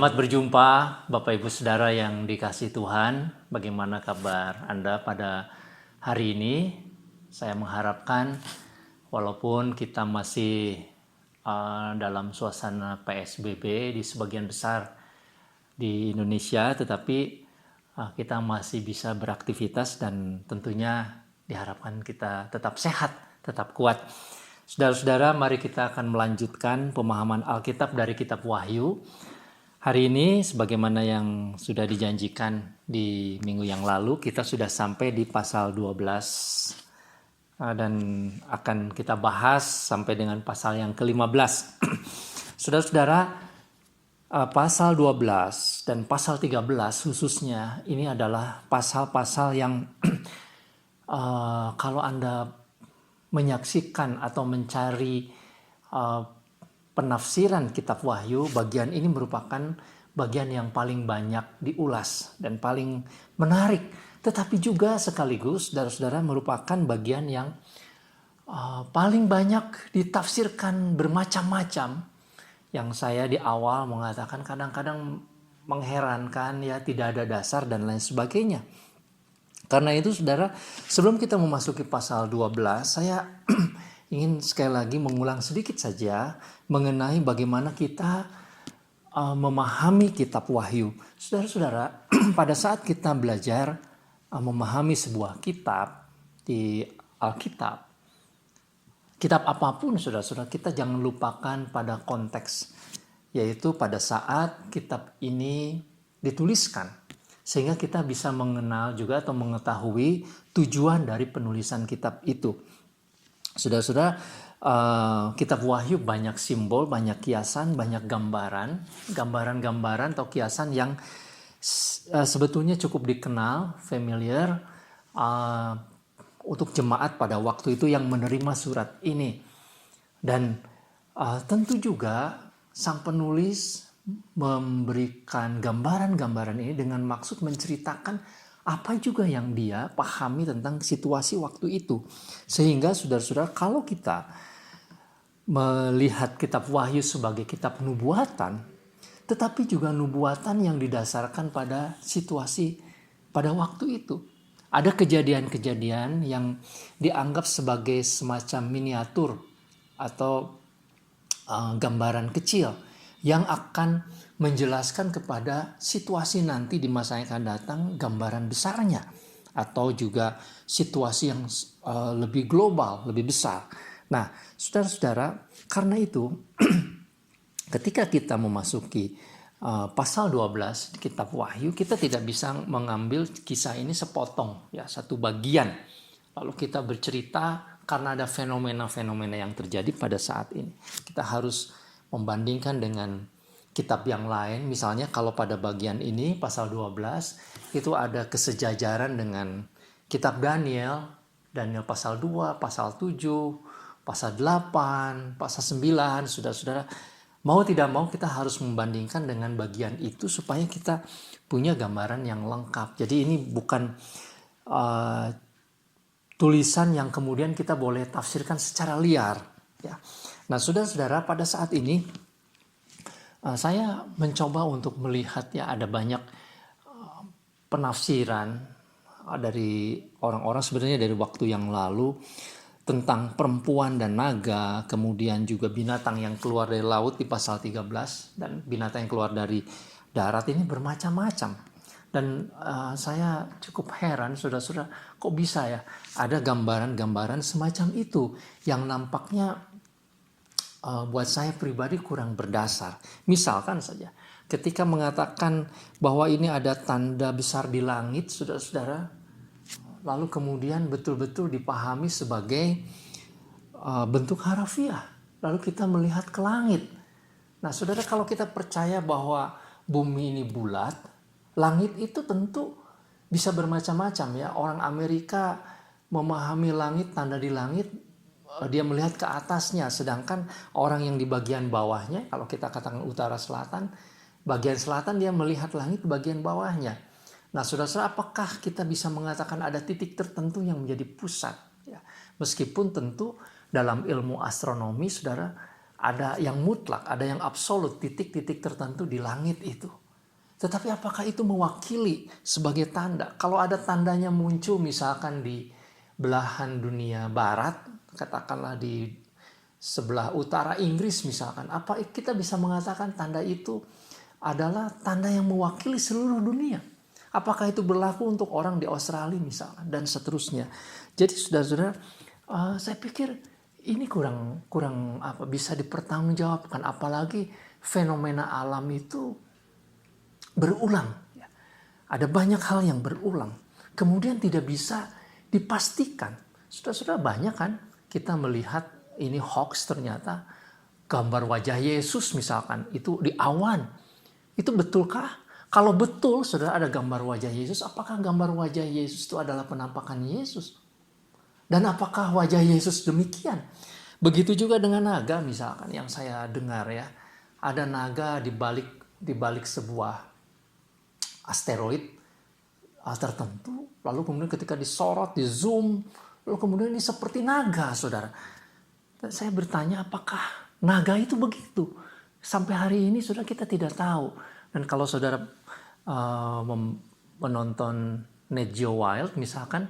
Selamat berjumpa Bapak Ibu Saudara yang dikasihi Tuhan. Bagaimana kabar Anda pada hari ini? Saya mengharapkan walaupun kita masih dalam suasana PSBB di sebagian besar di Indonesia, tetapi kita masih bisa beraktivitas dan tentunya diharapkan kita tetap sehat, tetap kuat. Saudara-saudara, mari kita akan melanjutkan pemahaman Alkitab dari kitab Wahyu. Hari ini sebagaimana yang sudah dijanjikan di minggu yang lalu, kita sudah sampai di pasal 12 dan akan kita bahas sampai dengan pasal yang ke-15. Saudara-saudara, pasal 12 dan pasal 13 khususnya ini adalah pasal-pasal yang kalau Anda menyaksikan atau mencari penafsiran kitab Wahyu, bagian ini merupakan bagian yang paling banyak diulas dan paling menarik. Tetapi juga sekaligus, saudara-saudara, merupakan bagian yang paling banyak ditafsirkan bermacam-macam. Yang saya di awal mengatakan kadang-kadang mengherankan, ya tidak ada dasar dan lain sebagainya. Karena itu saudara, sebelum kita memasuki pasal 12, saya ingin sekali lagi mengulang sedikit saja mengenai bagaimana kita memahami kitab Wahyu. Saudara-saudara, pada saat kita belajar memahami sebuah kitab di Alkitab, kitab apapun saudara-saudara, kita jangan lupakan pada konteks, yaitu pada saat kitab ini dituliskan. Sehingga kita bisa mengenal juga atau mengetahui tujuan dari penulisan kitab itu. Saudara-saudara, kitab Wahyu banyak simbol, banyak kiasan, banyak gambaran-gambaran atau kiasan yang sebetulnya cukup dikenal, familiar untuk jemaat pada waktu itu yang menerima surat ini. Dan tentu juga sang penulis memberikan gambaran-gambaran ini dengan maksud menceritakan apa juga yang dia pahami tentang situasi waktu itu. Sehingga saudara-saudara, kalau kita melihat kitab Wahyu sebagai kitab nubuatan, tetapi juga nubuatan yang didasarkan pada situasi pada waktu itu. Ada kejadian-kejadian yang dianggap sebagai semacam miniatur atau gambaran kecil yang akan menjelaskan kepada situasi nanti di masa yang akan datang, gambaran besarnya atau juga situasi yang lebih global, lebih besar. Nah, saudara-saudara, karena itu ketika kita memasuki pasal 12 di kitab Wahyu, kita tidak bisa mengambil kisah ini sepotong, ya, satu bagian. Lalu kita bercerita karena ada fenomena-fenomena yang terjadi pada saat ini. Kita harus membandingkan dengan kitab yang lain. Misalnya kalau pada bagian ini pasal 12 itu ada kesejajaran dengan kitab Daniel pasal 2, pasal 7, pasal 8, pasal 9. Saudara-saudara, mau tidak mau kita harus membandingkan dengan bagian itu supaya kita punya gambaran yang lengkap. Jadi ini bukan tulisan yang kemudian kita boleh tafsirkan secara liar, ya. Nah, saudara-saudara, pada saat ini saya mencoba untuk melihat, ya, ada banyak penafsiran dari orang-orang sebenarnya dari waktu yang lalu tentang perempuan dan naga, kemudian juga binatang yang keluar dari laut di pasal 13 dan binatang yang keluar dari darat ini bermacam-macam. Dan saya cukup heran, saudara-saudara, kok bisa ya ada gambaran-gambaran semacam itu yang nampaknya buat saya pribadi kurang berdasar. Misalkan saja, ketika mengatakan bahwa ini ada tanda besar di langit, saudara-saudara, lalu kemudian betul-betul dipahami sebagai bentuk harafiah. Lalu kita melihat ke langit. Nah, saudara, kalau kita percaya bahwa bumi ini bulat, langit itu tentu bisa bermacam-macam, ya. Orang Amerika memahami langit, tanda di langit, dia melihat ke atasnya, sedangkan orang yang di bagian bawahnya, kalau kita katakan utara selatan, bagian selatan dia melihat langit bagian bawahnya. Nah, saudara-saudara, apakah kita bisa mengatakan ada titik tertentu yang menjadi pusat? Ya, meskipun tentu dalam ilmu astronomi, saudara, ada yang mutlak, ada yang absolut, titik-titik tertentu di langit itu. Tetapi apakah itu mewakili sebagai tanda? Kalau ada tandanya muncul misalkan di belahan dunia barat, katakanlah di sebelah utara Inggris misalkan, apa kita bisa mengatakan tanda itu adalah tanda yang mewakili seluruh dunia? Apakah itu berlaku untuk orang di Australia misalkan, dan seterusnya. Jadi saudara-saudara, saya pikir ini kurang bisa dipertanggungjawabkan, apalagi fenomena alam itu berulang. Ada banyak hal yang berulang, kemudian tidak bisa dipastikan. Saudara-saudara, banyak kan kita melihat ini hoax, ternyata gambar wajah Yesus misalkan itu di awan. Itu betulkah? Kalau betul saudara ada gambar wajah Yesus, apakah gambar wajah Yesus itu adalah penampakan Yesus? Dan apakah wajah Yesus demikian? Begitu juga dengan naga misalkan yang saya dengar ya. Ada naga di balik sebuah asteroid tertentu. Lalu kemudian ketika disorot, di zoom, lalu kemudian ini seperti naga saudara. Dan saya bertanya, apakah naga itu begitu? Sampai hari ini saudara kita tidak tahu. Dan kalau saudara menonton Nat Geo Wild misalkan,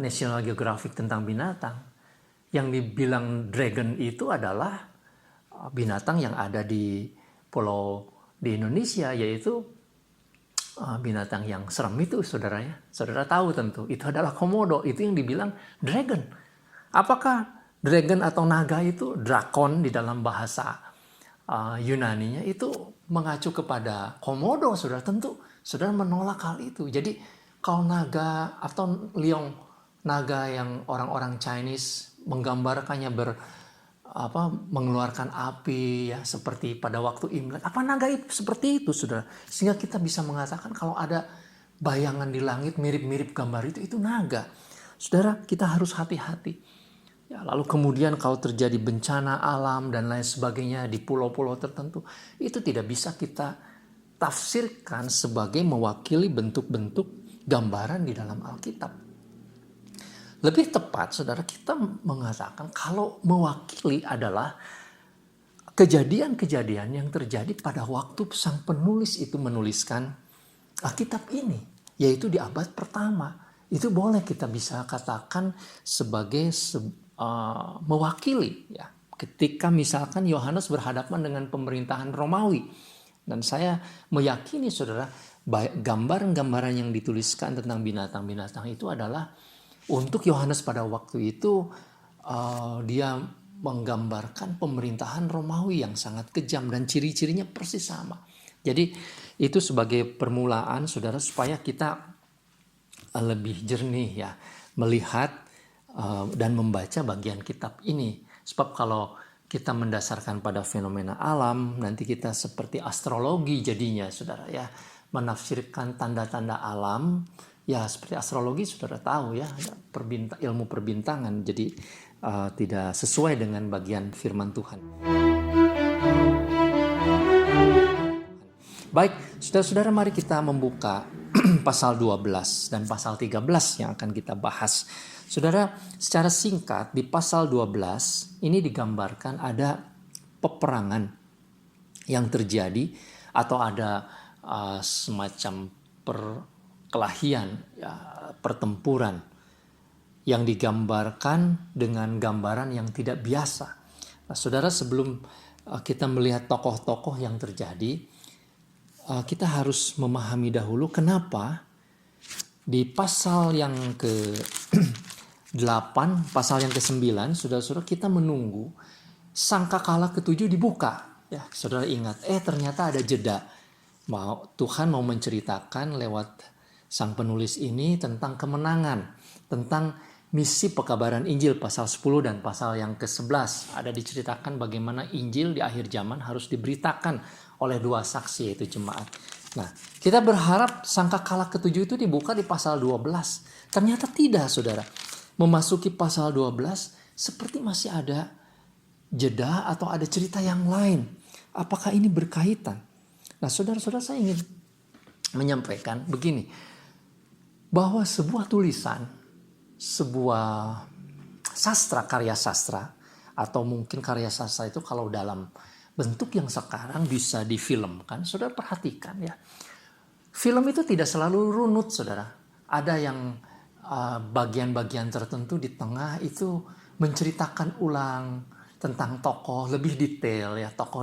National Geographic tentang binatang, yang dibilang dragon itu adalah binatang yang ada di pulau di Indonesia, yaitu binatang yang serem itu saudara ya. Saudara tahu tentu itu adalah komodo, itu yang dibilang dragon. Apakah dragon atau naga itu, drakon di dalam bahasa Yunaninya itu mengacu kepada komodo, saudara? Tentu saudara menolak hal itu. Jadi kalau naga atau liong, naga yang orang-orang Chinese menggambarkannya mengeluarkan api ya, seperti pada waktu Imlek. Apa naga itu seperti itu saudara? Sehingga kita bisa mengatakan kalau ada bayangan di langit mirip-mirip gambar itu naga. Saudara, kita harus hati-hati. Ya, lalu kemudian kalau terjadi bencana alam dan lain sebagainya di pulau-pulau tertentu, itu tidak bisa kita tafsirkan sebagai mewakili bentuk-bentuk gambaran di dalam Alkitab. Lebih tepat, saudara, kita mengatakan kalau mewakili adalah kejadian-kejadian yang terjadi pada waktu sang penulis itu menuliskan Alkitab ini, yaitu di abad pertama. Itu boleh kita bisa katakan sebagai mewakili ya, ketika misalkan Yohanes berhadapan dengan pemerintahan Romawi. Dan saya meyakini saudara, gambaran-gambaran yang dituliskan tentang binatang-binatang itu adalah untuk Yohanes pada waktu itu. Dia menggambarkan pemerintahan Romawi yang sangat kejam dan ciri-cirinya persis sama. Jadi itu sebagai permulaan saudara, supaya kita lebih jernih ya melihat dan membaca bagian kitab ini. Sebab kalau kita mendasarkan pada fenomena alam, nanti kita seperti astrologi jadinya saudara ya, menafsirkan tanda-tanda alam ya, seperti astrologi saudara tahu ya, ilmu perbintangan, jadi tidak sesuai dengan bagian firman Tuhan. Baik, saudara-saudara, mari kita membuka pasal 12 dan pasal 13 yang akan kita bahas. Saudara, secara singkat di pasal 12 ini digambarkan ada peperangan yang terjadi, atau ada semacam perkelahian ya, pertempuran yang digambarkan dengan gambaran yang tidak biasa. Nah, saudara, sebelum kita melihat tokoh-tokoh yang terjadi, kita harus memahami dahulu kenapa di pasal yang ke-8, pasal yang ke-9, saudara-saudara, kita menunggu sangkakala ke-7 dibuka. Ya, saudara ingat, ternyata ada jeda. Tuhan mau menceritakan lewat sang penulis ini tentang kemenangan, tentang misi pekabaran Injil pasal 10 dan pasal yang ke-11. Ada diceritakan bagaimana Injil di akhir zaman harus diberitakan oleh dua saksi, yaitu jemaat. Nah, kita berharap sangkakala ke-7 itu dibuka di pasal 12. Ternyata tidak, saudara. Memasuki pasal 12 seperti masih ada jeda atau ada cerita yang lain. Apakah ini berkaitan? Nah, saudara-saudara, saya ingin menyampaikan begini, bahwa sebuah tulisan, sebuah sastra, karya sastra, atau mungkin karya sastra itu kalau dalam bentuk yang sekarang bisa difilmkan, saudara perhatikan ya. Film itu tidak selalu runut, saudara. Ada yang bagian-bagian tertentu di tengah itu menceritakan ulang tentang tokoh lebih detail ya, tokoh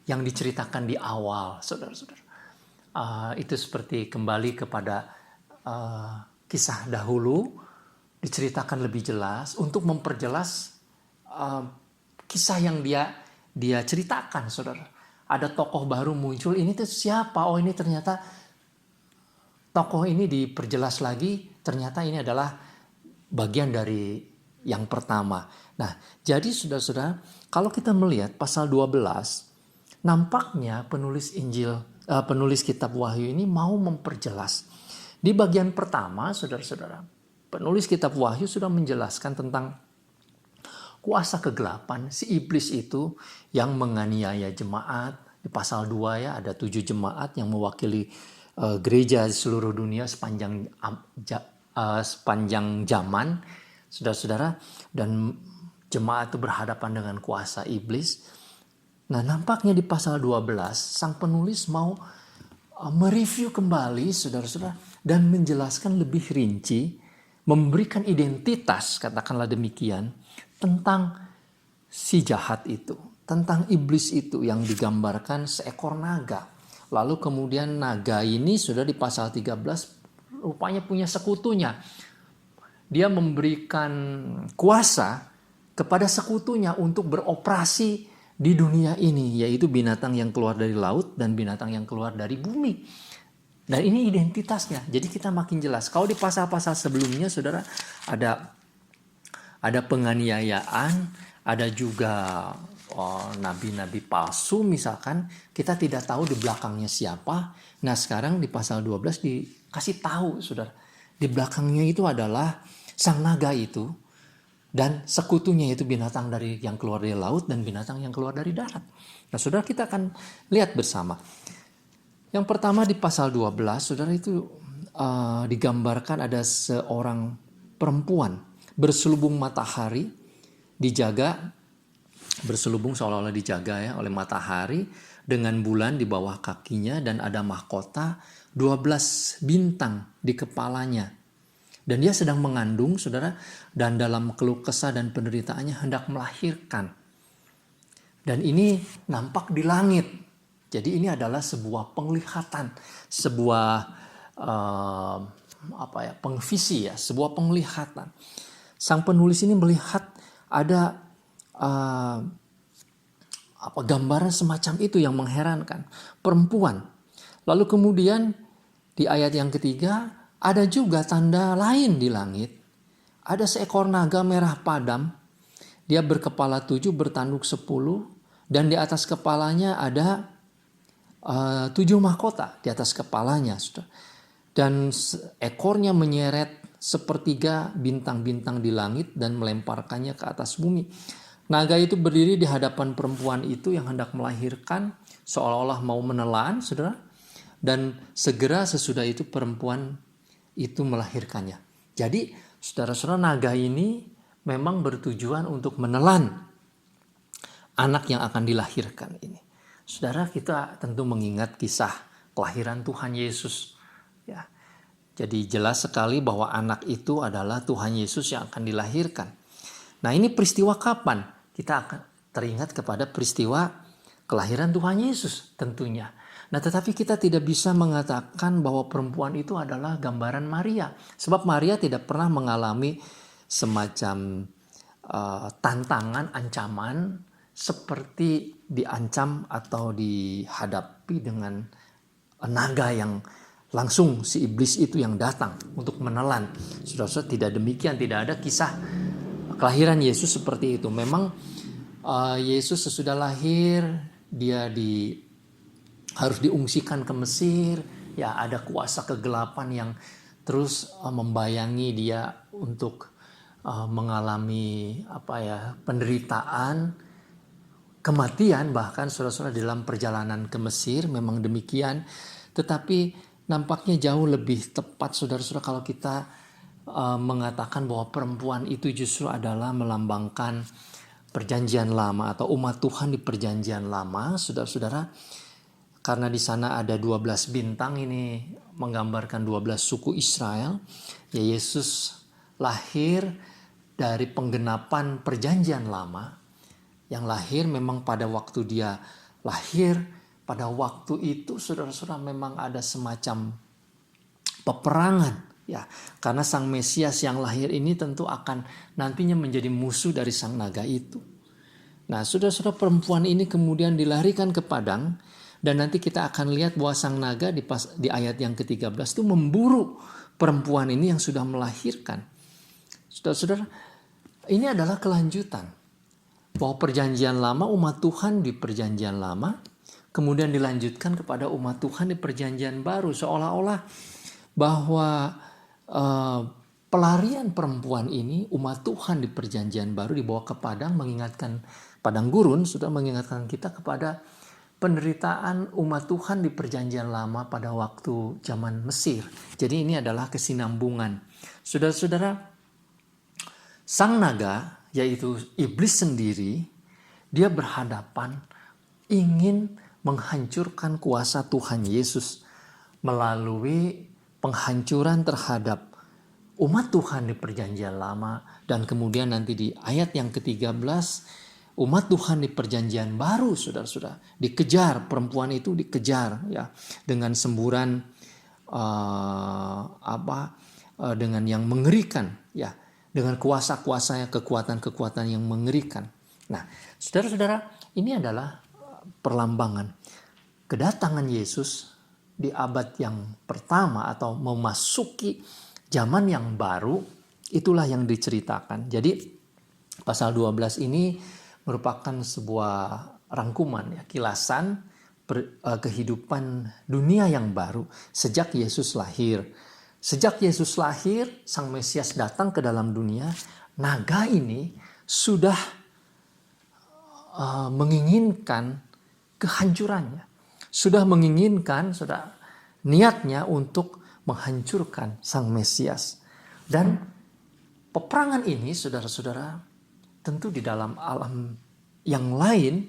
yang diceritakan di awal, saudara-saudara. Itu seperti kembali kepada kisah dahulu, diceritakan lebih jelas untuk memperjelas kisah yang dia ceritakan, saudara. Ada tokoh baru muncul, ini tuh siapa? Oh, ini ternyata tokoh ini diperjelas lagi, ternyata ini adalah bagian dari yang pertama. Nah, jadi saudara-saudara, kalau kita melihat pasal 12, nampaknya penulis kitab Wahyu ini mau memperjelas. Di bagian pertama, saudara-saudara, penulis kitab Wahyu sudah menjelaskan tentang kuasa kegelapan, si iblis itu yang menganiaya jemaat. Di pasal 2 ya, ada 7 jemaat yang mewakili gereja di seluruh dunia sepanjang zaman, saudara-saudara, dan jemaat itu berhadapan dengan kuasa iblis. Nah, nampaknya di pasal 12 sang penulis mau mereview kembali, saudara-saudara, dan menjelaskan lebih rinci, memberikan identitas, katakanlah demikian, tentang si jahat itu, tentang iblis itu yang digambarkan seekor naga. Lalu kemudian naga ini sudah di pasal 13 rupanya punya sekutunya. Dia memberikan kuasa kepada sekutunya untuk beroperasi di dunia ini, yaitu binatang yang keluar dari laut dan binatang yang keluar dari bumi. Dan ini identitasnya. Jadi kita makin jelas. Kalau di pasal-pasal sebelumnya, saudara, ada penganiayaan, ada juga nabi-nabi palsu misalkan, kita tidak tahu di belakangnya siapa. Nah, sekarang di pasal 12 dikasih tahu, saudara, di belakangnya itu adalah sang naga itu, dan sekutunya itu binatang yang keluar dari laut dan binatang yang keluar dari darat. Nah, saudara, kita akan lihat bersama. Yang pertama di pasal 12, saudara, itu digambarkan ada seorang perempuan berselubung matahari, berselubung seolah-olah dijaga ya oleh matahari, dengan bulan di bawah kakinya, dan ada mahkota 12 bintang di kepalanya. Dan dia sedang mengandung, saudara, dan dalam keluh kesah dan penderitaannya hendak melahirkan. Dan ini nampak di langit. Jadi ini adalah sebuah penglihatan, sebuah pengvisi ya, sebuah penglihatan. Sang penulis ini melihat ada gambaran semacam itu yang mengherankan, perempuan. Lalu kemudian di ayat yang ketiga ada juga tanda lain di langit. Ada seekor naga merah padam, dia berkepala 7, bertanduk 10, dan di atas kepalanya ada 7 mahkota di atas kepalanya, dan ekornya menyeret sepertiga bintang-bintang di langit dan melemparkannya ke atas bumi. Naga itu berdiri di hadapan perempuan itu yang hendak melahirkan, seolah-olah mau menelan, saudara. Dan segera sesudah itu perempuan itu melahirkannya. Jadi, saudara-saudara, naga ini memang bertujuan untuk menelan anak yang akan dilahirkan ini. Saudara, kita tentu mengingat kisah kelahiran Tuhan Yesus. Ya. Jadi jelas sekali bahwa anak itu adalah Tuhan Yesus yang akan dilahirkan. Nah, ini peristiwa kapan? Kita akan teringat kepada peristiwa kelahiran Tuhan Yesus tentunya. Nah, tetapi kita tidak bisa mengatakan bahwa perempuan itu adalah gambaran Maria. Sebab Maria tidak pernah mengalami semacam tantangan, ancaman seperti diancam atau dihadapi dengan naga yang langsung si iblis itu yang datang untuk menelan. Saudara-saudara, tidak demikian, tidak ada kisah kelahiran Yesus seperti itu. Memang Yesus sesudah lahir dia harus diungsikan ke Mesir. Ya, ada kuasa kegelapan yang terus membayangi dia untuk mengalami penderitaan, kematian, bahkan saudara-saudara dalam perjalanan ke Mesir memang demikian. Tetapi nampaknya jauh lebih tepat, saudara-saudara, kalau kita mengatakan bahwa perempuan itu justru adalah melambangkan Perjanjian Lama atau umat Tuhan di Perjanjian Lama, saudara-saudara, karena di sana ada 12 bintang, ini menggambarkan 12 suku Israel. Ya, Yesus lahir dari penggenapan Perjanjian Lama. Yang lahir memang pada waktu dia lahir, pada waktu itu saudara-saudara memang ada semacam peperangan. Ya, karena Sang Mesias yang lahir ini tentu akan nantinya menjadi musuh dari sang naga itu. Nah, saudara-saudara, perempuan ini kemudian dilarikan ke padang, dan nanti kita akan lihat bahwa sang naga di ayat yang ke-13 itu memburu perempuan ini yang sudah melahirkan. Saudara-saudara, ini adalah kelanjutan bahwa Perjanjian Lama, umat Tuhan di Perjanjian Lama, kemudian dilanjutkan kepada umat Tuhan di Perjanjian Baru, seolah-olah bahwa pelarian perempuan ini, umat Tuhan di Perjanjian Baru dibawa ke padang, mengingatkan padang gurun, sudah mengingatkan kita kepada penderitaan umat Tuhan di Perjanjian Lama pada waktu zaman Mesir. Jadi ini adalah kesinambungan. Saudara-saudara, sang naga, yaitu iblis sendiri, dia berhadapan ingin menghancurkan kuasa Tuhan Yesus melalui penghancuran terhadap umat Tuhan di Perjanjian Lama, dan kemudian nanti di ayat yang ke-13 umat Tuhan di Perjanjian Baru, saudara-saudara, dikejar, perempuan itu dikejar ya dengan semburan dengan yang mengerikan ya, dengan kuasa-kuasanya, kekuatan-kekuatan yang mengerikan. Nah, saudara-saudara, ini adalah perlambangan kedatangan Yesus di abad yang pertama atau memasuki zaman yang baru. Itulah yang diceritakan. Jadi pasal 12 ini merupakan sebuah rangkuman ya, kilasan kehidupan dunia yang baru sejak Yesus lahir. Sejak Yesus lahir, Sang Mesias datang ke dalam dunia. Naga ini sudah menginginkan kehancurannya. Sudah menginginkan, niatnya untuk menghancurkan Sang Mesias. Dan peperangan ini, saudara-saudara, tentu di dalam alam yang lain,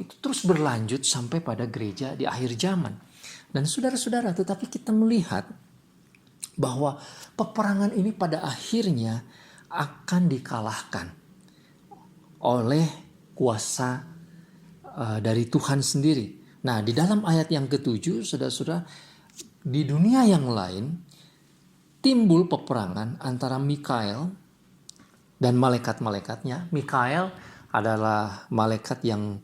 itu terus berlanjut sampai pada gereja di akhir zaman. Dan saudara-saudara, tetapi kita melihat bahwa peperangan ini pada akhirnya akan dikalahkan oleh kuasa dari Tuhan sendiri. Nah, di dalam ayat yang ke-7, saudara-saudara, di dunia yang lain timbul peperangan antara Mikael dan malaikat-malaikatnya. Mikael adalah malaikat yang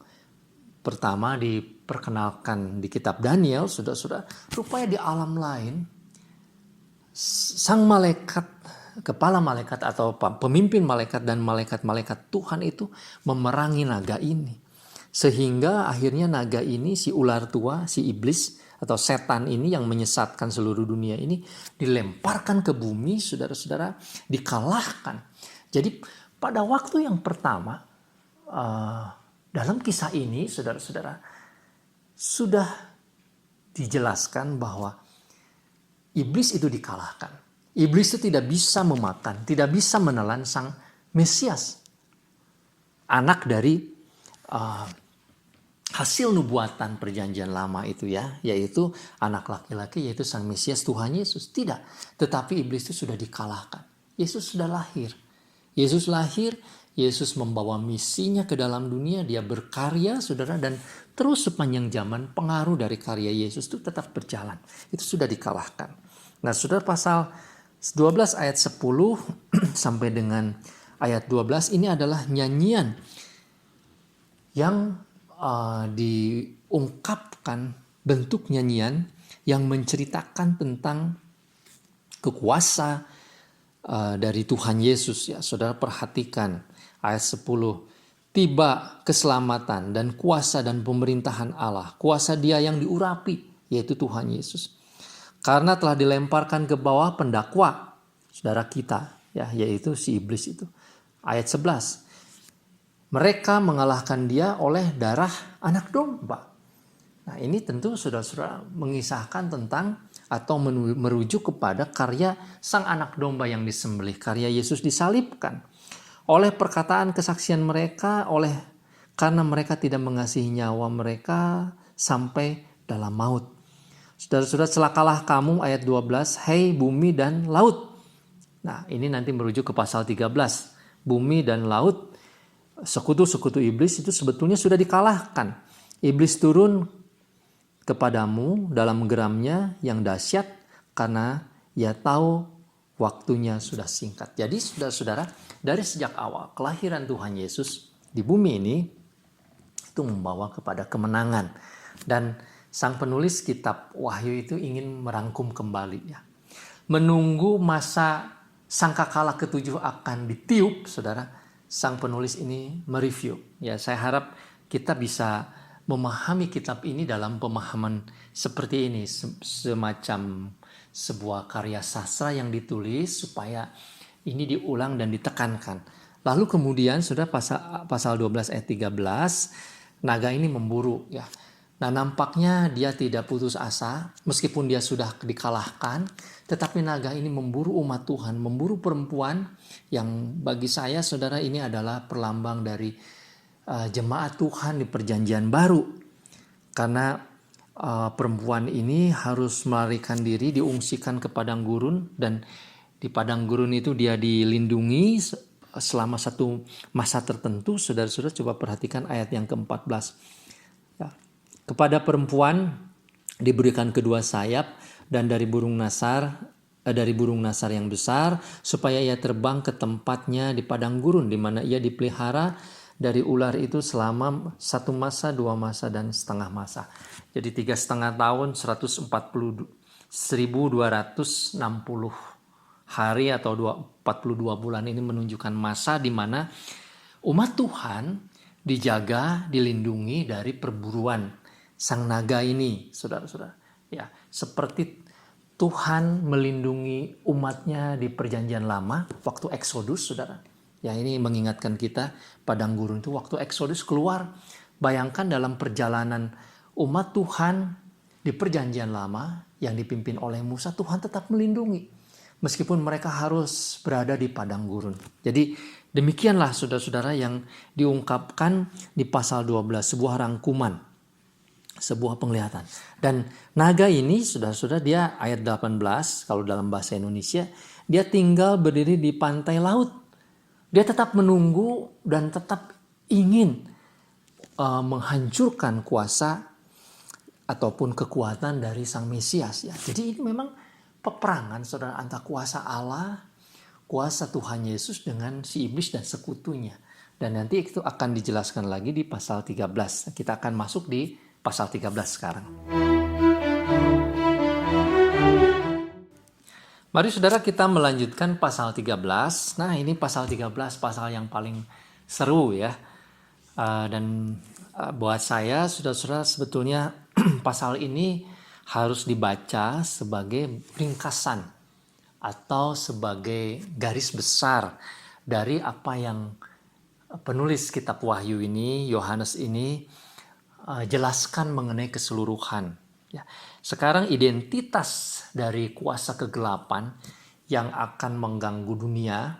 pertama diperkenalkan di kitab Daniel, saudara-saudara. Rupanya di alam lain, sang malaikat, kepala malaikat atau pemimpin malaikat dan malaikat-malaikat Tuhan itu memerangi naga ini. Sehingga akhirnya naga ini, si ular tua, si iblis atau setan ini yang menyesatkan seluruh dunia ini, dilemparkan ke bumi, saudara-saudara, dikalahkan. Jadi pada waktu yang pertama, dalam kisah ini, saudara-saudara, sudah dijelaskan bahwa iblis itu dikalahkan. Iblis itu tidak bisa memakan, tidak bisa menelan Sang Mesias, anak dari hasil nubuatan Perjanjian Lama itu ya, yaitu anak laki-laki, yaitu Sang Mesias Tuhan Yesus. Tidak, tetapi iblis itu sudah dikalahkan. Yesus sudah lahir. Yesus lahir, Yesus membawa misinya ke dalam dunia, dia berkarya, saudara, dan terus sepanjang zaman pengaruh dari karya Yesus itu tetap berjalan. Itu sudah dikalahkan. Nah, saudara, pasal 12 ayat 10 sampai dengan ayat 12 ini adalah nyanyian yang diungkapkan, bentuk nyanyian yang menceritakan tentang kekuasa dari Tuhan Yesus ya. Saudara perhatikan ayat 10. Tiba keselamatan dan kuasa dan pemerintahan Allah, kuasa Dia yang diurapi, yaitu Tuhan Yesus. Karena telah dilemparkan ke bawah pendakwa saudara kita ya, yaitu si iblis itu. Ayat 11. Mereka mengalahkan dia oleh darah anak domba. Nah, ini tentu saudara-saudara mengisahkan tentang atau merujuk kepada karya sang anak domba yang disembelih, karya Yesus disalibkan. oleh perkataan kesaksian mereka, karena mereka tidak mengasihi nyawa mereka sampai dalam maut. Saudara-saudara, celakalah kamu, ayat 12, hei bumi dan laut. Nah, ini nanti merujuk ke pasal 13. Bumi dan laut, sekutu-sekutu iblis itu sebetulnya sudah dikalahkan. Iblis turun kepadamu dalam geramnya yang dahsyat karena ia tahu waktunya sudah singkat. Jadi saudara-saudara, dari sejak awal kelahiran Tuhan Yesus di bumi ini itu membawa kepada kemenangan. Dan sang penulis kitab Wahyu itu ingin merangkum kembali ya. Menunggu masa sangkakala ketujuh akan ditiup, saudara, sang penulis ini mereview. Ya, saya harap kita bisa memahami kitab ini dalam pemahaman seperti ini, semacam sebuah karya sastra yang ditulis supaya ini diulang dan ditekankan. Lalu kemudian sudah pasal 12 ayat 13, naga ini memburu ya. Nah, nampaknya dia tidak putus asa meskipun dia sudah dikalahkan, tetapi naga ini memburu umat Tuhan, memburu perempuan yang bagi saya saudara ini adalah perlambang dari jemaat Tuhan di perjanjian baru. Karena perempuan ini harus melarikan diri, diungsikan ke padang gurun, dan di padang gurun itu dia dilindungi selama satu masa tertentu. Saudara-saudara coba perhatikan ayat yang ke-14. Ya. Kepada perempuan diberikan kedua sayap dan dari burung nasar yang besar, supaya ia terbang ke tempatnya di padang gurun di mana ia dipelihara dari ular itu selama 1 masa, 2 masa, dan setengah masa. Jadi 3,5 tahun, 142 1.260 hari atau 42 bulan ini menunjukkan masa di mana umat Tuhan dijaga, dilindungi dari perburuan sang naga ini, saudara-saudara. Ya, seperti Tuhan melindungi umatnya di perjanjian lama waktu Exodus, saudara. Ya, ini mengingatkan kita padang gurun itu waktu Exodus keluar. Bayangkan dalam perjalanan umat Tuhan di perjanjian lama yang dipimpin oleh Musa, Tuhan tetap melindungi meskipun mereka harus berada di padang gurun. Jadi demikianlah saudara-saudara yang diungkapkan di pasal 12, sebuah rangkuman, sebuah penglihatan. Dan naga ini saudara-saudara, dia ayat 18 kalau dalam bahasa Indonesia, dia tinggal berdiri di pantai laut. Dia tetap menunggu dan tetap ingin menghancurkan kuasa ataupun kekuatan dari sang Mesias ya. Jadi ini memang peperangan saudara antara kuasa Allah, kuasa Tuhan Yesus dengan si iblis dan sekutunya. Dan nanti itu akan dijelaskan lagi di pasal 13. Kita akan masuk di pasal 13 sekarang. Mari saudara kita melanjutkan pasal 13. Nah, ini pasal 13 pasal yang paling seru ya. Dan buat saya saudara-saudara sebetulnya pasal ini harus dibaca sebagai ringkasan atau sebagai garis besar dari apa yang penulis kitab Wahyu ini, Yohanes ini jelaskan mengenai keseluruhan. Ya. Sekarang identitas dari kuasa kegelapan yang akan mengganggu dunia,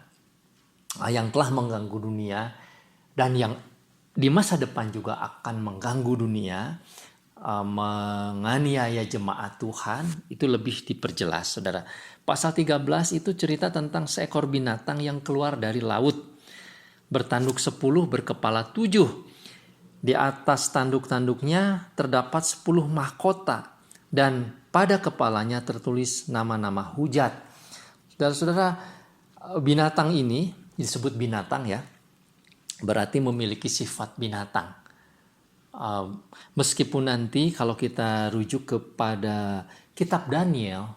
yang telah mengganggu dunia, dan yang di masa depan juga akan mengganggu dunia, menganiaya jemaat Tuhan, itu lebih diperjelas, saudara. Pasal 13 itu cerita tentang seekor binatang yang keluar dari laut, bertanduk 10, berkepala 7. Di atas tanduk-tanduknya terdapat 10 mahkota dan pada kepalanya tertulis nama-nama hujat. Saudara-saudara, binatang ini disebut binatang ya, berarti memiliki sifat binatang. Meskipun nanti kalau kita rujuk kepada kitab Daniel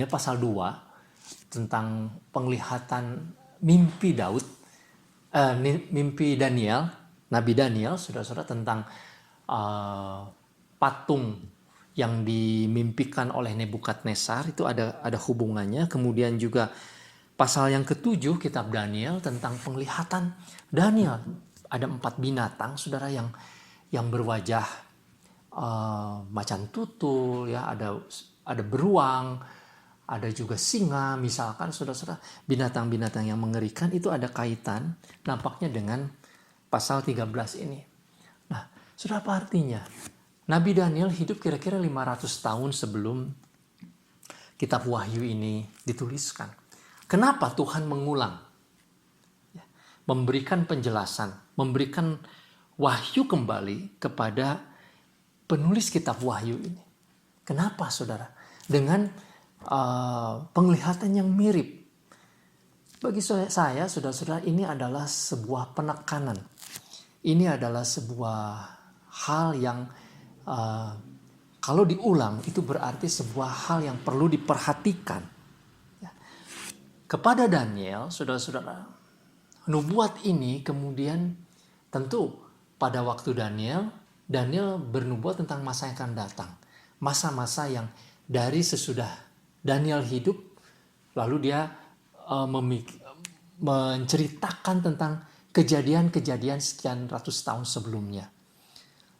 pasal 2 tentang penglihatan mimpi mimpi Nabi Daniel, saudara-saudara, tentang patung yang dimimpikan oleh Nebukadnezar, itu ada hubungannya. Kemudian juga pasal yang ke-7 kitab Daniel tentang penglihatan Daniel, ada 4 binatang, saudara, yang berwajah macan tutul, ya, ada beruang, ada juga singa misalkan, saudara-saudara, binatang-binatang yang mengerikan itu ada kaitan nampaknya dengan pasal 13 ini. Nah, saudara, apa artinya? Nabi Daniel hidup kira-kira 500 tahun sebelum kitab Wahyu ini dituliskan. Kenapa Tuhan mengulang? Memberikan penjelasan, memberikan wahyu kembali kepada penulis kitab Wahyu ini. Kenapa, saudara? Dengan penglihatan yang mirip. Bagi saya, saudara-saudara, ini adalah sebuah penekanan. Ini adalah sebuah hal yang kalau diulang itu berarti sebuah hal yang perlu diperhatikan. Kepada Daniel, saudara-saudara, nubuat ini kemudian tentu pada waktu Daniel bernubuat tentang masa yang akan datang. Masa-masa yang dari sesudah Daniel hidup, lalu dia menceritakan tentang kejadian-kejadian sekian ratus tahun sebelumnya.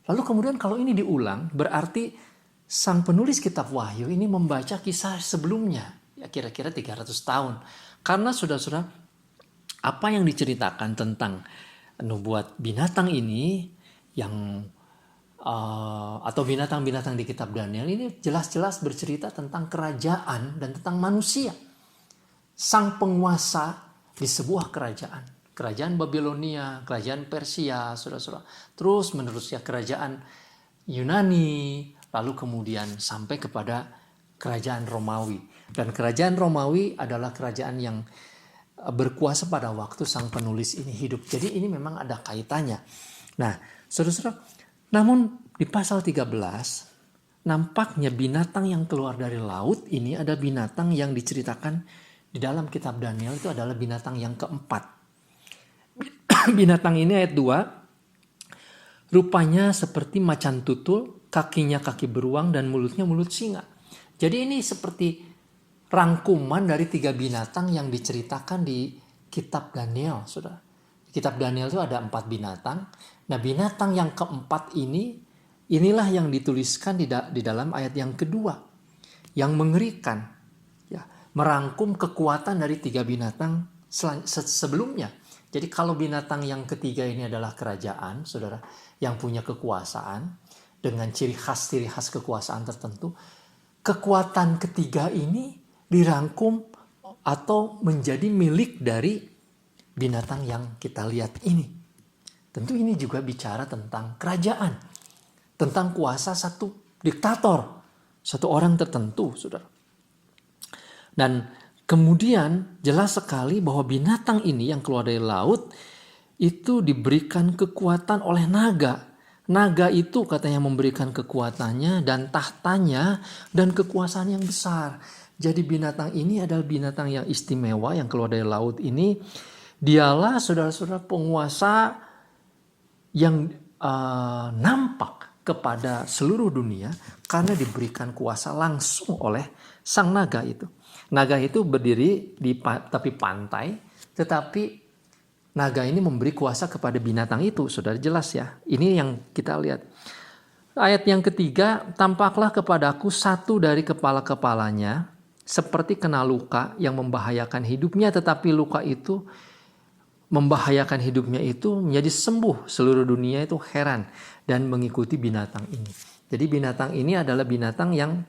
Lalu kemudian kalau ini diulang, berarti sang penulis kitab Wahyu ini membaca kisah sebelumnya, ya kira-kira 300 tahun. Karena saudara-saudara, apa yang diceritakan tentang nubuat binatang ini yang atau binatang-binatang di kitab Daniel ini jelas-jelas bercerita tentang kerajaan dan tentang manusia. Sang penguasa di sebuah kerajaan. Kerajaan Babilonia, kerajaan Persia, saudara-saudara. Terus menerus ya kerajaan Yunani, lalu kemudian sampai kepada kerajaan Romawi. Dan kerajaan Romawi adalah kerajaan yang berkuasa pada waktu sang penulis ini hidup. Jadi ini memang ada kaitannya. Nah, saudara-saudara, namun di pasal 13, nampaknya binatang yang keluar dari laut ini ada binatang yang diceritakan di dalam kitab Daniel itu adalah binatang yang keempat. Binatang ini ayat 2, rupanya seperti macan tutul, kakinya kaki beruang dan mulutnya mulut singa. Jadi ini seperti rangkuman dari 3 binatang yang diceritakan di kitab Daniel, saudara. Di kitab Daniel itu ada 4 binatang. Nah, binatang yang keempat inilah yang dituliskan di dalam ayat yang kedua, yang mengerikan, ya, merangkum kekuatan dari 3 binatang sebelumnya. Jadi kalau binatang yang ketiga ini adalah kerajaan, saudara, yang punya kekuasaan dengan ciri khas kekuasaan tertentu, kekuatan ketiga ini dirangkum atau menjadi milik dari binatang yang kita lihat ini. Tentu ini juga bicara tentang kerajaan, tentang kuasa satu diktator, satu orang tertentu, saudara. Dan kemudian jelas sekali bahwa binatang ini yang keluar dari laut itu diberikan kekuatan oleh naga. Naga itu katanya memberikan kekuatannya dan tahtanya dan kekuasaan yang besar. Jadi binatang ini adalah binatang yang istimewa yang keluar dari laut ini. Dialah saudara-saudara penguasa yang nampak kepada seluruh dunia karena diberikan kuasa langsung oleh sang naga itu. Naga itu berdiri di tepi pantai, tetapi naga ini memberi kuasa kepada binatang itu. Saudara, jelas ya. Ini yang kita lihat. Ayat yang ketiga, tampaklah kepadaku satu dari kepala-kepalanya seperti kena luka yang membahayakan hidupnya, tetapi luka itu membahayakan hidupnya itu menjadi sembuh. Seluruh dunia itu heran dan mengikuti binatang ini. Jadi binatang ini adalah binatang yang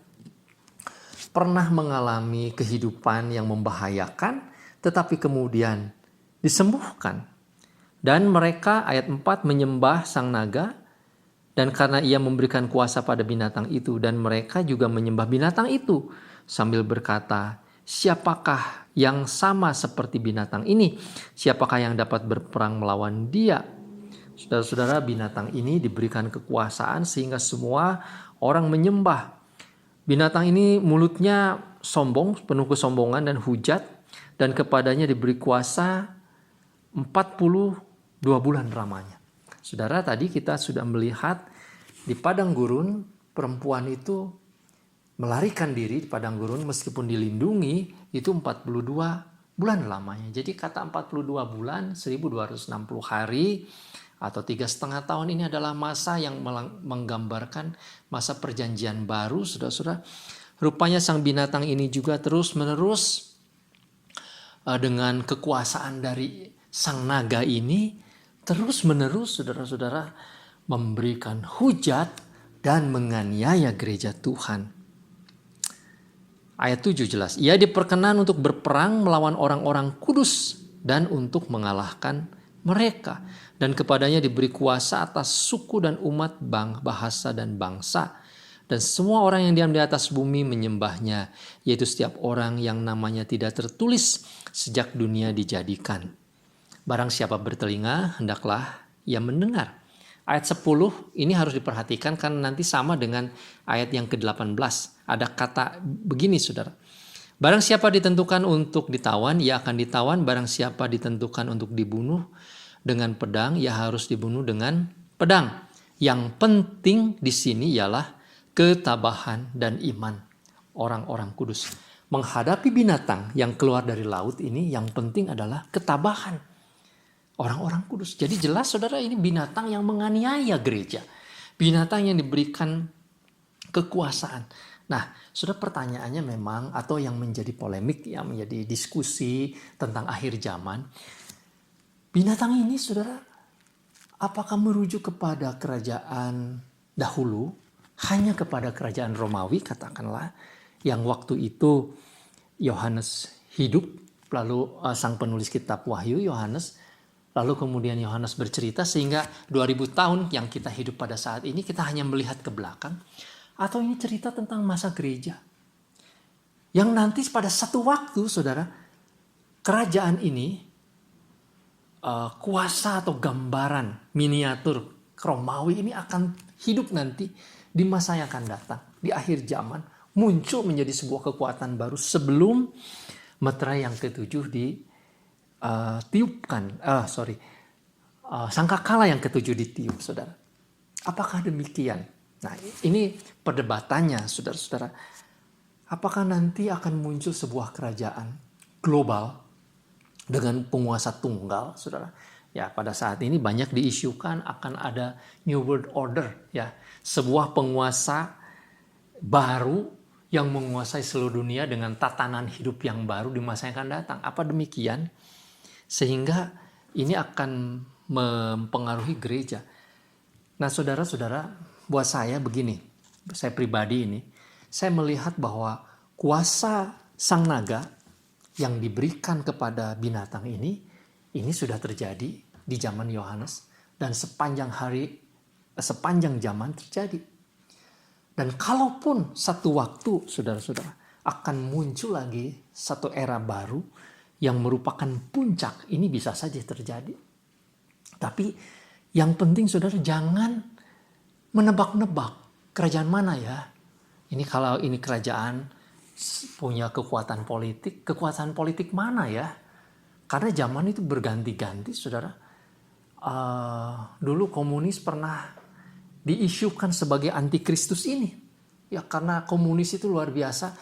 pernah mengalami kehidupan yang membahayakan, tetapi kemudian disembuhkan. Dan mereka, ayat 4, menyembah sang naga, dan karena ia memberikan kuasa pada binatang itu, dan mereka juga menyembah binatang itu, sambil berkata, siapakah yang sama seperti binatang ini? Siapakah yang dapat berperang melawan dia? Saudara-saudara, binatang ini diberikan kekuasaan sehingga semua orang menyembah. Binatang ini mulutnya sombong, penuh kesombongan dan hujat, dan kepadanya diberi kuasa 42 bulan lamanya. Saudara, tadi kita sudah melihat di padang gurun, perempuan itu melarikan diri di padang gurun meskipun dilindungi, itu 42 bulan lamanya. Jadi kata 42 bulan, 1260 hari, atau 3,5 tahun ini adalah masa yang menggambarkan masa perjanjian baru, saudara-saudara. Rupanya sang binatang ini juga terus-menerus dengan kekuasaan dari sang naga ini terus-menerus saudara-saudara memberikan hujat dan menganiaya gereja Tuhan. Ayat 7 jelas, ia diperkenan untuk berperang melawan orang-orang kudus dan untuk mengalahkan mereka. Dan kepadanya diberi kuasa atas suku dan umat, bahasa dan bangsa. Dan semua orang yang diam di atas bumi menyembahnya, yaitu setiap orang yang namanya tidak tertulis sejak dunia dijadikan. Barang siapa bertelinga, hendaklah ia mendengar. Ayat 10 ini harus diperhatikan karena nanti sama dengan ayat yang ke-18. Ada kata begini saudara. Barang siapa ditentukan untuk ditawan, ia akan ditawan. Barang siapa ditentukan untuk dibunuh dengan pedang, ia harus dibunuh dengan pedang. Yang penting di sini ialah ketabahan dan iman orang-orang kudus. Menghadapi binatang yang keluar dari laut ini yang penting adalah ketabahan orang-orang kudus. Jadi jelas saudara, ini binatang yang menganiaya gereja. Binatang yang diberikan kekuasaan. Nah, saudara, pertanyaannya memang, atau yang menjadi polemik, yang menjadi diskusi tentang akhir zaman. Binatang ini saudara, apakah merujuk kepada kerajaan dahulu? Hanya kepada kerajaan Romawi katakanlah. Yang waktu itu Yohanes hidup, lalu sang penulis kitab Wahyu Yohanes, lalu kemudian Yohanes bercerita sehingga 2000 tahun yang kita hidup pada saat ini kita hanya melihat ke belakang. Atau ini cerita tentang masa gereja. Yang nanti pada satu waktu saudara, kerajaan ini kuasa atau gambaran miniatur Romawi ini akan hidup nanti di masa yang akan datang. Di akhir zaman muncul menjadi sebuah kekuatan baru sebelum meterai yang ketujuh sangkakala yang ketujuh ditiup, saudara. Apakah demikian? Nah, ini perdebatannya, saudara-saudara. Apakah nanti akan muncul sebuah kerajaan global dengan penguasa tunggal, saudara? Ya, pada saat ini banyak diisukan akan ada New World Order, ya, sebuah penguasa baru yang menguasai seluruh dunia dengan tatanan hidup yang baru di masa yang akan datang. Apa demikian? Sehingga ini akan mempengaruhi gereja. Nah, saudara-saudara, buat saya begini, saya pribadi ini, saya melihat bahwa kuasa sang naga yang diberikan kepada binatang ini sudah terjadi di zaman Yohanes dan sepanjang zaman terjadi. Dan kalaupun satu waktu, saudara-saudara, akan muncul lagi satu era baru yang merupakan puncak, ini bisa saja terjadi. Tapi yang penting saudara, jangan menebak-nebak kerajaan mana ya. Ini kalau ini kerajaan punya kekuatan politik mana ya? Karena zaman itu berganti-ganti saudara. Dulu komunis pernah diisukan sebagai antikristus ini. Ya, karena komunis itu luar biasa.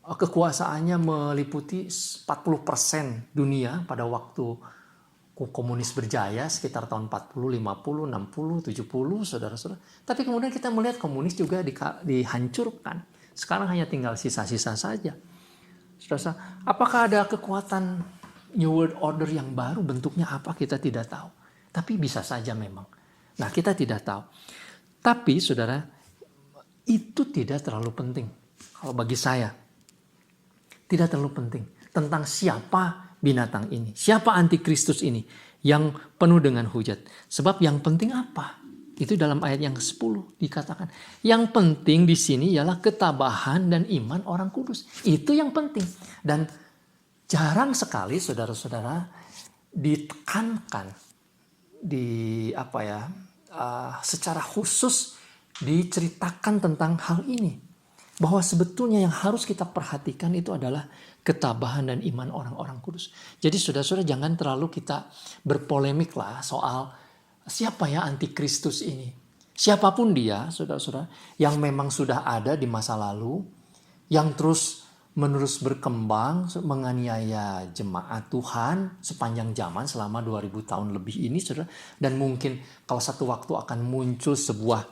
Kekuasaannya meliputi 40% dunia pada waktu komunis berjaya sekitar tahun 40, 50, 60, 70, saudara-saudara. Tapi kemudian kita melihat komunis juga dihancurkan. Sekarang hanya tinggal sisa-sisa saja. Saudara, apakah ada kekuatan New World Order yang baru? Bentuknya apa kita tidak tahu. Tapi bisa saja memang. Nah, kita tidak tahu. Tapi saudara, itu tidak terlalu penting. Kalau bagi saya, tidak terlalu penting tentang siapa binatang ini, siapa antikristus ini yang penuh dengan hujat. Sebab yang penting apa? Itu dalam ayat yang ke-10 dikatakan. Yang penting di sini ialah ketabahan dan iman orang kudus. Itu yang penting. Dan jarang sekali saudara-saudara ditekankan secara khusus diceritakan tentang hal ini. Bahwa sebetulnya yang harus kita perhatikan itu adalah ketabahan dan iman orang-orang kudus. Jadi saudara-saudara, jangan terlalu kita berpolemik lah soal siapa ya antikristus ini. Siapapun dia, saudara-saudara, yang memang sudah ada di masa lalu, yang terus menerus berkembang, menganiaya jemaat Tuhan sepanjang zaman selama 2000 tahun lebih ini, saudara. Dan mungkin kalau satu waktu akan muncul sebuah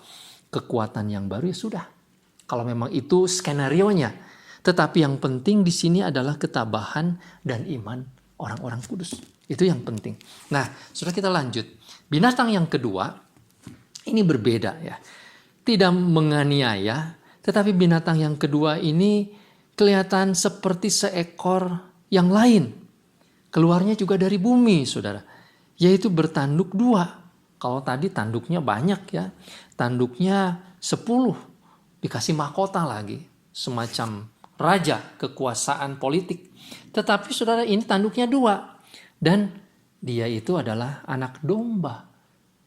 kekuatan yang baru, ya sudah. Kalau memang itu skenarionya. Tetapi yang penting di sini adalah ketabahan dan iman orang-orang kudus. Itu yang penting. Nah, sudah kita lanjut. Binatang yang kedua ini berbeda ya. Tidak menganiaya, tetapi binatang yang kedua ini kelihatan seperti seekor yang lain. Keluarnya juga dari bumi, saudara. Yaitu bertanduk 2. Kalau tadi tanduknya banyak ya. Tanduknya 10. Dikasih mahkota lagi. Semacam raja, kekuasaan politik. Tetapi saudara, ini tanduknya 2. Dan dia itu adalah anak domba.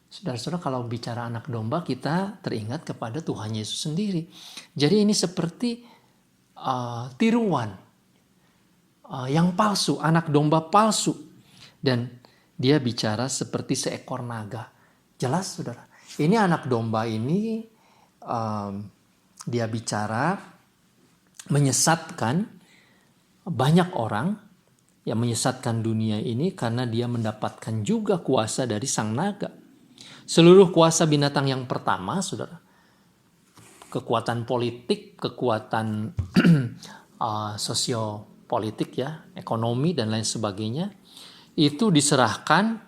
Saudara-saudara, kalau bicara anak domba, kita teringat kepada Tuhan Yesus sendiri. Jadi ini seperti tiruan yang palsu, anak domba palsu. Dan dia bicara seperti seekor naga. Jelas, saudara. Ini anak domba ini dia bicara menyesatkan banyak orang, yang menyesatkan dunia ini karena dia mendapatkan juga kuasa dari sang naga. Seluruh kuasa binatang yang pertama, saudara, kekuatan politik, kekuatan sosiopolitik ya, ekonomi dan lain sebagainya, itu diserahkan,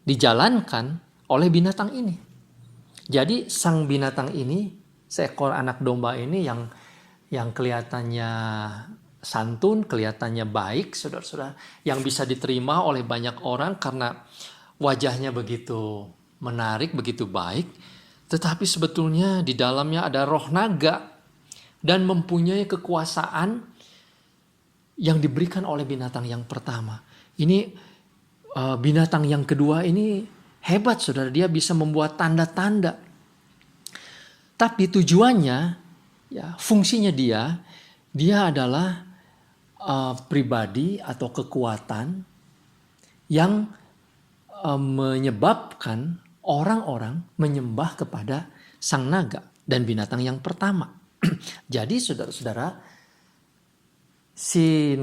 dijalankan oleh binatang ini. Jadi sang binatang ini, seekor anak domba ini yang kelihatannya santun, kelihatannya baik, saudara-saudara, yang bisa diterima oleh banyak orang karena wajahnya begitu menarik, begitu baik, tetapi sebetulnya di dalamnya ada roh naga dan mempunyai kekuasaan yang diberikan oleh binatang yang pertama. Ini binatang yang kedua ini hebat, saudara, dia bisa membuat tanda-tanda. Tapi tujuannya, ya, fungsinya dia adalah pribadi atau kekuatan yang menyebabkan orang-orang menyembah kepada sang naga dan binatang yang pertama. Jadi saudara-saudara, si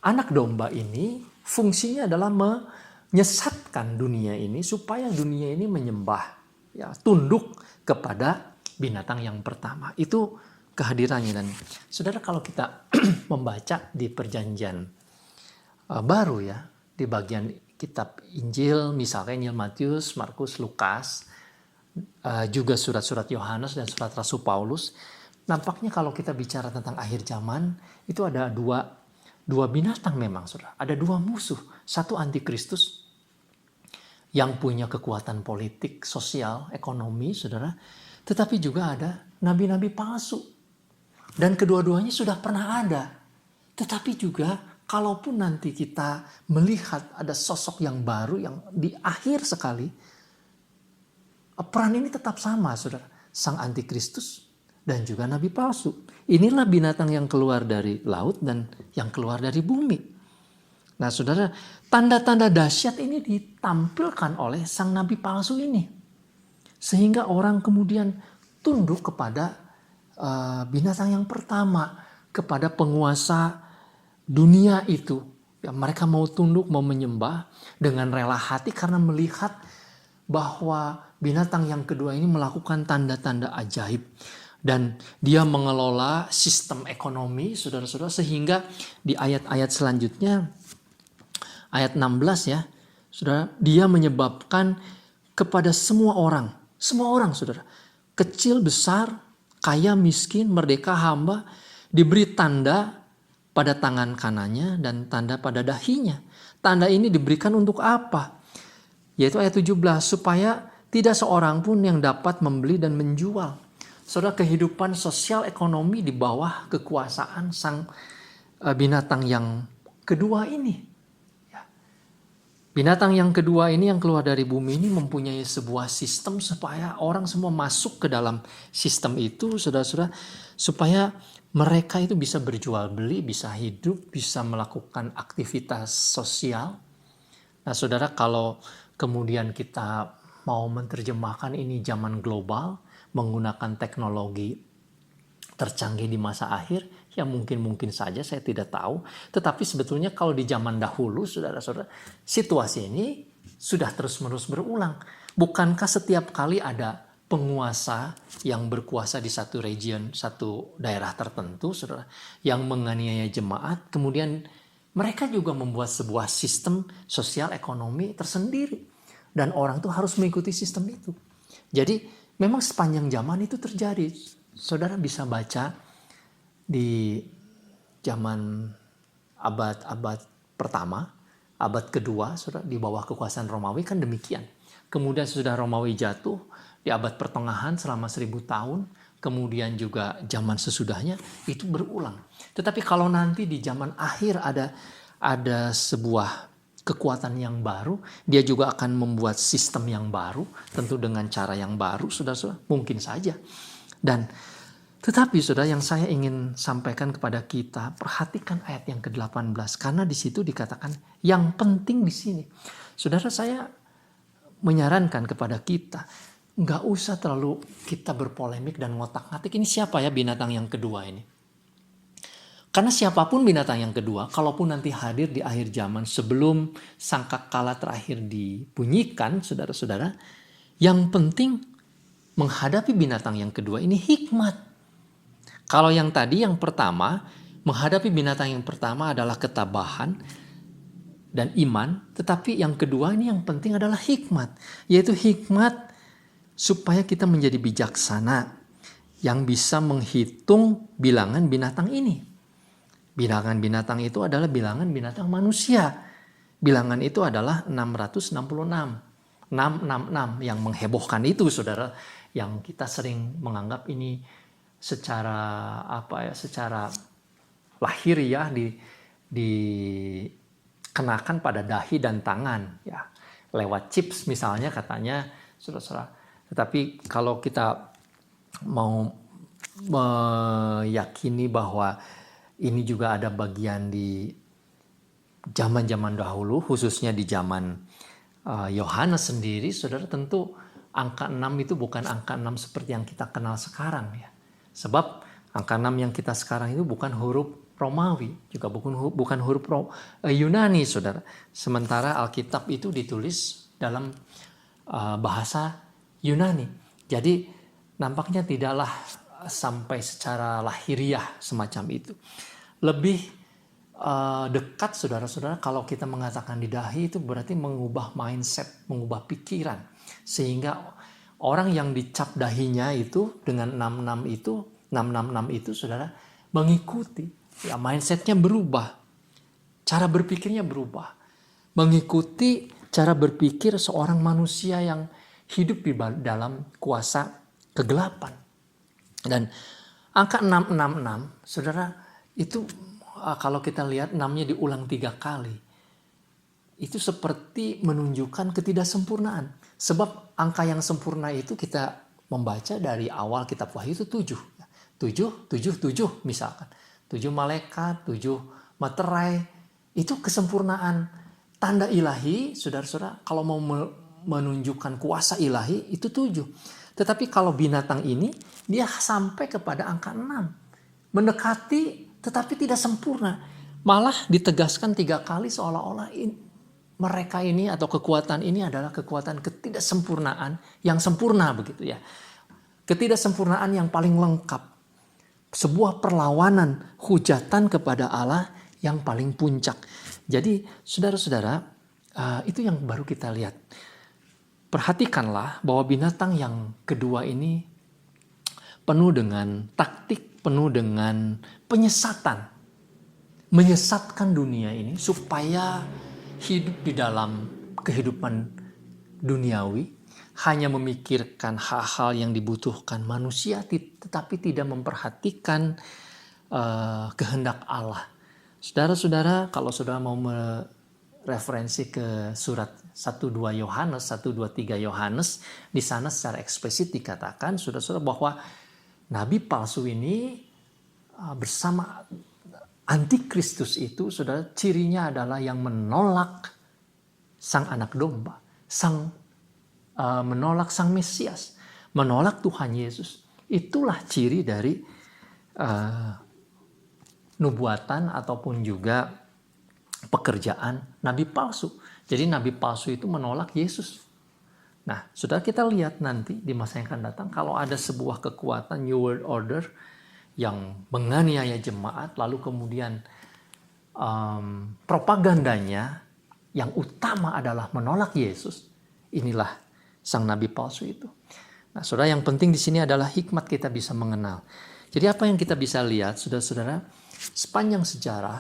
anak domba ini fungsinya adalah menyesatkan dunia ini supaya dunia ini menyembah, ya, tunduk kepada binatang yang pertama. Itu kehadirannya. Dan saudara, kalau kita membaca di perjanjian baru ya, di bagian kitab Injil, misalnya Injil Matius, Markus, Lukas, juga surat-surat Yohanes dan surat Rasul Paulus, nampaknya kalau kita bicara tentang akhir zaman, itu ada dua binatang memang, saudara. Ada 2 musuh. Satu antikristus yang punya kekuatan politik, sosial, ekonomi, saudara. Tetapi juga ada nabi-nabi palsu. Dan kedua-duanya sudah pernah ada. Tetapi juga kalaupun nanti kita melihat ada sosok yang baru yang di akhir sekali, peran ini tetap sama, saudara. Sang antikristus dan juga nabi palsu. Inilah binatang yang keluar dari laut dan yang keluar dari bumi. Nah, saudara, tanda-tanda dahsyat ini ditampilkan oleh sang nabi palsu ini. Sehingga orang kemudian tunduk kepada binatang yang pertama, kepada penguasa dunia itu. Ya, mereka mau tunduk, mau menyembah dengan rela hati karena melihat bahwa binatang yang kedua ini melakukan tanda-tanda ajaib. Dan dia mengelola sistem ekonomi, saudara-saudara, sehingga di ayat-ayat selanjutnya, ayat 16 ya, saudara, dia menyebabkan kepada semua orang, saudara, kecil, besar, kaya, miskin, merdeka, hamba, diberi tanda pada tangan kanannya dan tanda pada dahinya. Tanda ini diberikan untuk apa? Yaitu ayat 17, supaya tidak seorang pun yang dapat membeli dan menjual. Saudara, kehidupan sosial ekonomi di bawah kekuasaan sang binatang yang kedua ini. Binatang yang kedua ini yang keluar dari bumi ini mempunyai sebuah sistem supaya orang semua masuk ke dalam sistem itu, saudara-saudara, supaya mereka itu bisa berjual beli, bisa hidup, bisa melakukan aktivitas sosial. Nah, saudara, kalau kemudian kita mau menerjemahkan ini zaman global, menggunakan teknologi tercanggih di masa akhir, ya mungkin saja, saya tidak tahu. Tetapi sebetulnya kalau di zaman dahulu, saudara-saudara, situasi ini sudah terus-menerus berulang. Bukankah setiap kali ada penguasa yang berkuasa di satu region, satu daerah tertentu, saudara, yang menganiaya jemaat. Kemudian mereka juga membuat sebuah sistem sosial ekonomi tersendiri. Dan orang tuh harus mengikuti sistem itu. Jadi memang sepanjang zaman itu terjadi. Saudara bisa baca di zaman abad pertama, abad kedua, saudara, di bawah kekuasaan Romawi kan demikian. Kemudian sudah Romawi jatuh di abad pertengahan selama 1000 tahun. Kemudian juga zaman sesudahnya itu berulang. Tetapi kalau nanti di zaman akhir ada sebuah kekuatan yang baru, dia juga akan membuat sistem yang baru, tentu dengan cara yang baru, saudara-saudara, mungkin saja. Tetapi saudara, yang saya ingin sampaikan kepada kita, perhatikan ayat yang ke-18, karena di situ dikatakan yang penting di sini. Saudara, saya menyarankan kepada kita, nggak usah terlalu kita berpolemik dan ngotak-ngatik, ini siapa ya binatang yang kedua ini. Karena siapapun binatang yang kedua, kalaupun nanti hadir di akhir zaman sebelum sangkakala terakhir dibunyikan, saudara-saudara, yang penting menghadapi binatang yang kedua ini hikmat. Kalau yang tadi, yang pertama, menghadapi binatang yang pertama adalah ketabahan dan iman, tetapi yang kedua ini yang penting adalah hikmat, yaitu hikmat supaya kita menjadi bijaksana yang bisa menghitung bilangan binatang ini. Bilangan binatang itu adalah bilangan binatang manusia. Bilangan itu adalah 666. 666 yang menghebohkan itu, saudara, yang kita sering menganggap ini secara secara lahiriah dikenakan pada dahi dan tangan, ya, lewat chips misalnya katanya, saudara-saudara. Tetapi kalau kita mau meyakini bahwa ini juga ada bagian di zaman-zaman dahulu, khususnya di zaman Yohanes sendiri, saudara, tentu angka 6 itu bukan angka 6 seperti yang kita kenal sekarang, ya. Sebab angka 6 yang kita sekarang itu bukan huruf Romawi, juga bukan huruf Yunani, saudara. Sementara Alkitab itu ditulis dalam bahasa Yunani. Jadi nampaknya tidaklah sampai secara lahiriah semacam itu. Lebih dekat, saudara-saudara, kalau kita mengatakan di dahi itu berarti mengubah mindset, mengubah pikiran. Sehingga orang yang dicap dahinya itu dengan 666 itu, saudara, mengikuti. Ya, mindsetnya berubah. Cara berpikirnya berubah. Mengikuti cara berpikir seorang manusia yang hidup di dalam kuasa kegelapan. Dan angka 666, saudara, itu kalau kita lihat 6-nya diulang 3 kali. Itu seperti menunjukkan ketidaksempurnaan. Sebab angka yang sempurna itu kita membaca dari awal kitab Wahyu itu 7. 7 misalkan. 7 malaikat, 7 materai. Itu kesempurnaan. Tanda ilahi, saudara-saudara, kalau mau menunjukkan kuasa ilahi itu 7. Tetapi kalau binatang ini, dia sampai kepada angka 6. Mendekati tetapi tidak sempurna. Malah ditegaskan 3 kali seolah-olah mereka ini atau kekuatan ini adalah kekuatan ketidaksempurnaan yang sempurna, begitu ya. Ketidaksempurnaan yang paling lengkap. Sebuah perlawanan, hujatan kepada Allah yang paling puncak. Jadi saudara-saudara, itu yang baru kita lihat. Perhatikanlah bahwa binatang yang kedua ini penuh dengan taktik, penuh dengan penyesatan. Menyesatkan dunia ini supaya hidup di dalam kehidupan duniawi, hanya memikirkan hal-hal yang dibutuhkan manusia, tetapi tidak memperhatikan kehendak Allah. Saudara-saudara, kalau saudara mau referensi ke surat 1-2 Yohanes, 1-2-3 Yohanes, di sana secara eksplisit dikatakan, saudara-saudara, bahwa nabi palsu ini bersama antikristus itu, saudara, cirinya adalah yang menolak sang anak domba, menolak sang Mesias, menolak Tuhan Yesus. Itulah ciri dari nubuatan ataupun juga pekerjaan nabi palsu. Jadi nabi palsu itu menolak Yesus. Nah, saudara, kita lihat nanti di masa yang akan datang, kalau ada sebuah kekuatan New World Order yang menganiaya jemaat, lalu kemudian propagandanya yang utama adalah menolak Yesus, inilah sang nabi palsu itu. Nah, saudara, yang penting di sini adalah hikmat kita bisa mengenal. Jadi apa yang kita bisa lihat, saudara-saudara, sepanjang sejarah,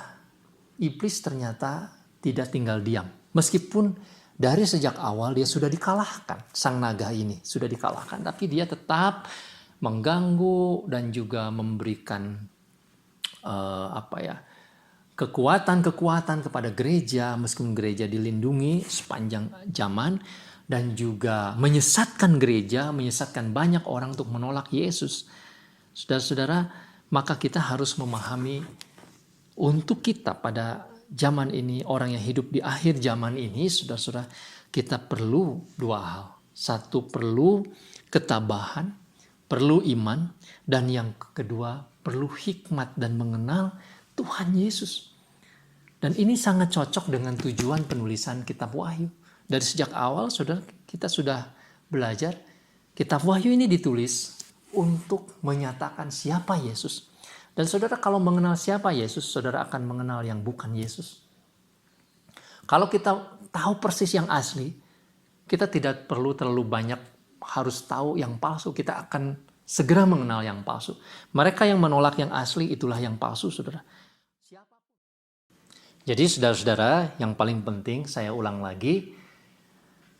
iblis ternyata tidak tinggal diam. Meskipun dari sejak awal dia sudah dikalahkan, sang naga ini sudah dikalahkan, tapi dia tetap mengganggu dan juga memberikan kekuatan-kekuatan kepada gereja, meskipun gereja dilindungi sepanjang zaman, dan juga menyesatkan gereja, menyesatkan banyak orang untuk menolak Yesus. Saudara-saudara, maka kita harus memahami untuk kita pada zaman ini, orang yang hidup di akhir zaman ini, saudara-saudara, kita perlu dua hal. Satu, perlu ketabahan, perlu iman, dan yang kedua, perlu hikmat dan mengenal Tuhan Yesus. Dan ini sangat cocok dengan tujuan penulisan kitab Wahyu. Dari sejak awal, saudara, kita sudah belajar, kitab Wahyu ini ditulis untuk menyatakan siapa Yesus. Dan saudara, kalau mengenal siapa Yesus, saudara akan mengenal yang bukan Yesus. Kalau kita tahu persis yang asli, kita tidak perlu terlalu banyak harus tahu yang palsu. Kita akan segera mengenal yang palsu. Mereka yang menolak yang asli, itulah yang palsu, saudara. Jadi saudara-saudara, yang paling penting saya ulang lagi,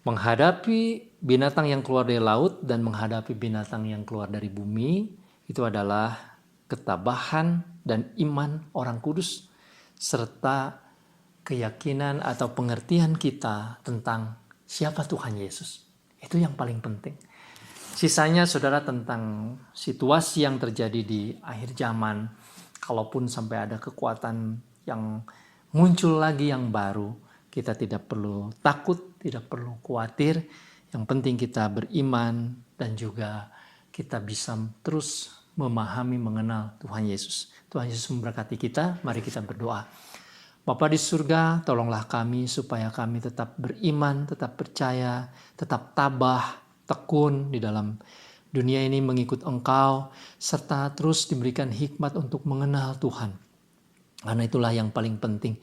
menghadapi binatang yang keluar dari laut dan menghadapi binatang yang keluar dari bumi, itu adalah ketabahan dan iman orang kudus, serta keyakinan atau pengertian kita tentang siapa Tuhan Yesus. Itu yang paling penting. Sisanya saudara tentang situasi yang terjadi di akhir zaman, kalaupun sampai ada kekuatan yang muncul lagi yang baru, kita tidak perlu takut, tidak perlu khawatir. Yang penting kita beriman dan juga kita bisa terus memahami, mengenal Tuhan Yesus. Tuhan Yesus memberkati kita, mari kita berdoa. Bapa di surga, tolonglah kami supaya kami tetap beriman, tetap percaya, tetap tabah, tekun di dalam dunia ini mengikut Engkau, serta terus diberikan hikmat untuk mengenal Tuhan. Karena itulah yang paling penting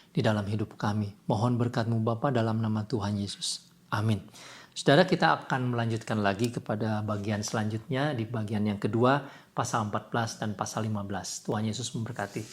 di dalam hidup kami. Mohon berkat-Mu Bapa dalam nama Tuhan Yesus. Amin. Saudara, kita akan melanjutkan lagi kepada bagian selanjutnya di bagian yang kedua, pasal 14 dan pasal 15. Tuhan Yesus memberkati.